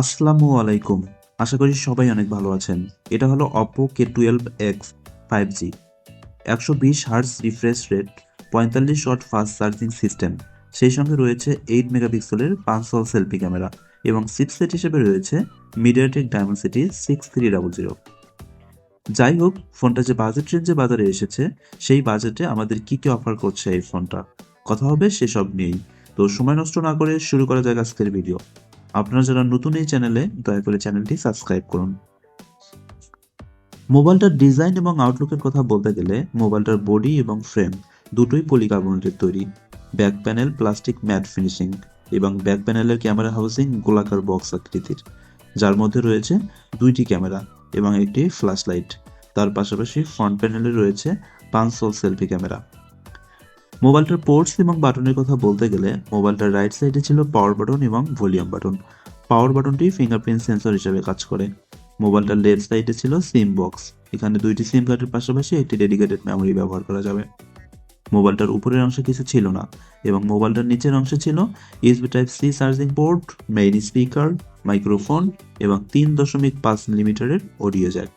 আসসালামু আলাইকুম। আশা করি সবাই অনেক ভালো আছেন। এটা হলো Oppo K12X 5G। 120 hertz refresh rate, 45 watt fast charging system, সেই সঙ্গে রয়েছে 8 মেগাপিক্সেলের পাঁচল সেলফি ক্যামেরা এবং চিপসেট হিসেবে রয়েছে মিডিয়াটেক ডায়মেনসিটি 6300। যাই হোক, ফোনটা যে বাজেট রেঞ্জে বাজারে এসেছে, সেই বাজেটে আমাদের কি কি অফার করছে এই ফোনটা, কথা হবে সেসব নিয়েই। তো সময় নষ্ট না করে শুরু করা যাক আজকের ভিডিও। আপনারা যারা নতুন এই চ্যানেলে, দয়া করে চ্যানেলটি সাবস্ক্রাইব করুন। মোবাইলটার ডিজাইন এবং আউটলুকের কথা বলতে গেলে মোবাইলটার বডি এবং ফ্রেম দুটোই পলিকার্বনেটের তৈরি। Back panel plastic mat finishing এবং ব্যাক প্যানেলের ক্যামেরা হাউসিং গোলাকার বক্স আকৃতির, যার মধ্যে রয়েছে দুইটি ক্যামেরা এবং একটি ফ্ল্যাশ লাইট। তার পাশাপাশি ফ্রন্ট প্যানেলে রয়েছে 5 সেলফি ক্যামেরা। মোবাইলটার পোর্টস এবং বাটনের কথা বলতে গেলে মোবাইলটার রাইট সাইডে ছিল পাওয়ার বাটন এবং ভলিউম বাটন। পাওয়ার বাটনটি ফিঙ্গারপ্রিন্ট সেন্সর হিসেবে কাজ করে। মোবাইলটার লেফট সাইডে ছিল সিম বক্স। এখানে দুইটি সিম কার্ডের পাশাপাশি একটি ডেডিকেটেড মেমোরি ব্যবহার করা যাবে। মোবাইলটার উপরের অংশে কিছু ছিল না এবং মোবাইলটার নিচের অংশে ছিল USB type C charging port, main speaker, microphone এবং 3.5 মিলিমিটারের অডিও জ্যাক।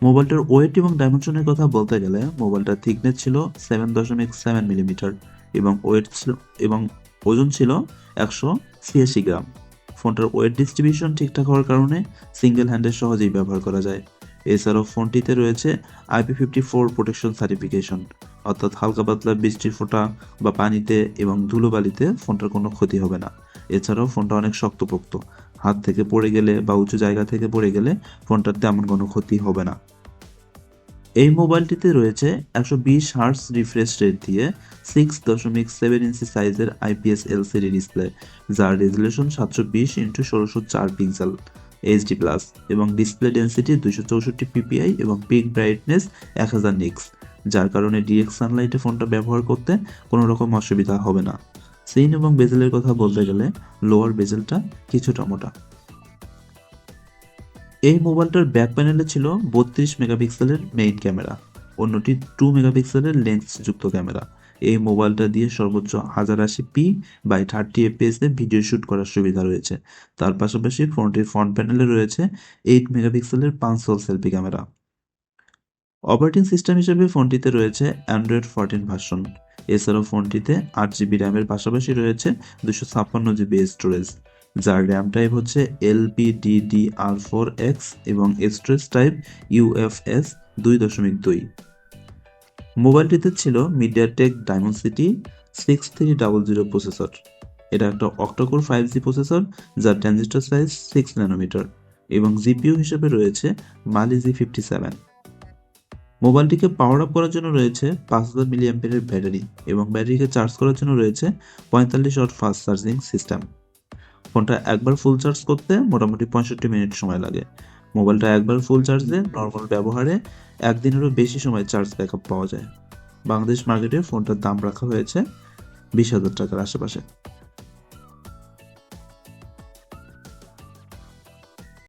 মোবাইলটার ওয়েট এবং ডাইমেনশনের কথা বলতে গেলে মোবাইলটার থিকনেস ছিল 7.7 মিলিমিটার এবং ওজন ছিল 186 গ্রাম। ফোনটার ওয়েট ডিস্ট্রিবিউশন ঠিকঠাক হওয়ার কারণে সিঙ্গেল হ্যান্ডে সহজেই ব্যবহার করা যায়। এছাড়াও ফোনটিতে রয়েছে IP54 প্রোটেকশন সার্টিফিকেশন, অর্থাৎ হালকা পাতলা বৃষ্টির ফোঁটা বা পানিতে এবং ধুলোবালিতে ফোনটার কোনো ক্ষতি হবে না। এছাড়াও ফোনটা অনেক শক্তপোক্ত, হাত থেকে পড়ে গেলে বা উঁচু জায়গা থেকে পড়ে গেলে ফোনটার তেমন কোনো ক্ষতি হবে না। এই মোবাইলটিতে রয়েছে 120 হার্টজ রিফ্রেশ রেট দিয়ে 6.7 ইঞ্চি সাইজের IPS LCD ডিসপ্লে, যার resolution 720x1604 pixel HD plus এবং ডিসপ্লে ডেন্সিটি 264 ppi এবং পিক ব্রাইটনেস 1000 নিক্স, যার কারণে ডিরেক্ট সানলাইটে ফোনটা ব্যবহার করতে কোনো রকম অসুবিধা হবে না। চেইন এবং বেজেলের কথা বলতে গেলে লোয়ার বেজেলটা কিছুটা মোটা। এই মোবাইলটার ব্যাক প্যানেলে ছিল 32 মেগাপিক্সেলের মেইন ক্যামেরা, অন্যটি 2 মেগাপিক্সেলের লেন্স যুক্ত ক্যামেরা। এই মোবাইলটা দিয়ে সর্বোচ্চ 1080p/30fps এ ভিডিও শ্যুট করার সুবিধা রয়েছে। তার পাশাপাশি ফোনটির ফ্রন্ট প্যানেলে রয়েছে 8 মেগাপিক্সেলের 5 সেলফি ক্যামেরা। অপারেটিং সিস্টেম হিসেবে ফোনটিতে রয়েছে অ্যান্ড্রয়েড 14 ভার্সন। এছাড়াও ফোনটিতে 8 GB র্যামের পাশাপাশি রয়েছে 256 GB স্টোরেজ, যার র্যাম টাইপ হচ্ছে LPDDR4X এবং স্টোরেজ টাইপ UFS 2.2। মোবাইলটিতে ছিল মিডিয়াটেক ডায়মেনসিটি 6300 প্রসেসর। এটা একটা অক্টাকোর 5G প্রসেসর, যার ট্রানজিস্টর সাইজ 6 ন্যানোমিটার এবং জিপিইউ হিসেবে রয়েছে Mali G57। মোবাইলটিকে পাওয়ার আপ করার জন্য রয়েছে 5000 মিলিঅ্যাম্পিয়ারের ব্যাটারি এবং ব্যাটারিকে চার্জ করার জন্য রয়েছে 45 ওয়াট ফাস্ট চার্জিং সিস্টেম। ফোনটা একবার ফুল চার্জ করতে মোটামুটি 65 মিনিট সময় লাগে। মোবাইলটা একবার ফুল চার্জে নর্মাল ব্যবহারে একদিনেরও বেশি সময় চার্জ ব্যাকআপ পাওয়া যায়। বাংলাদেশ মার্কেটে ফোনটার দাম রাখা হয়েছে 20,000 টাকার আশেপাশে।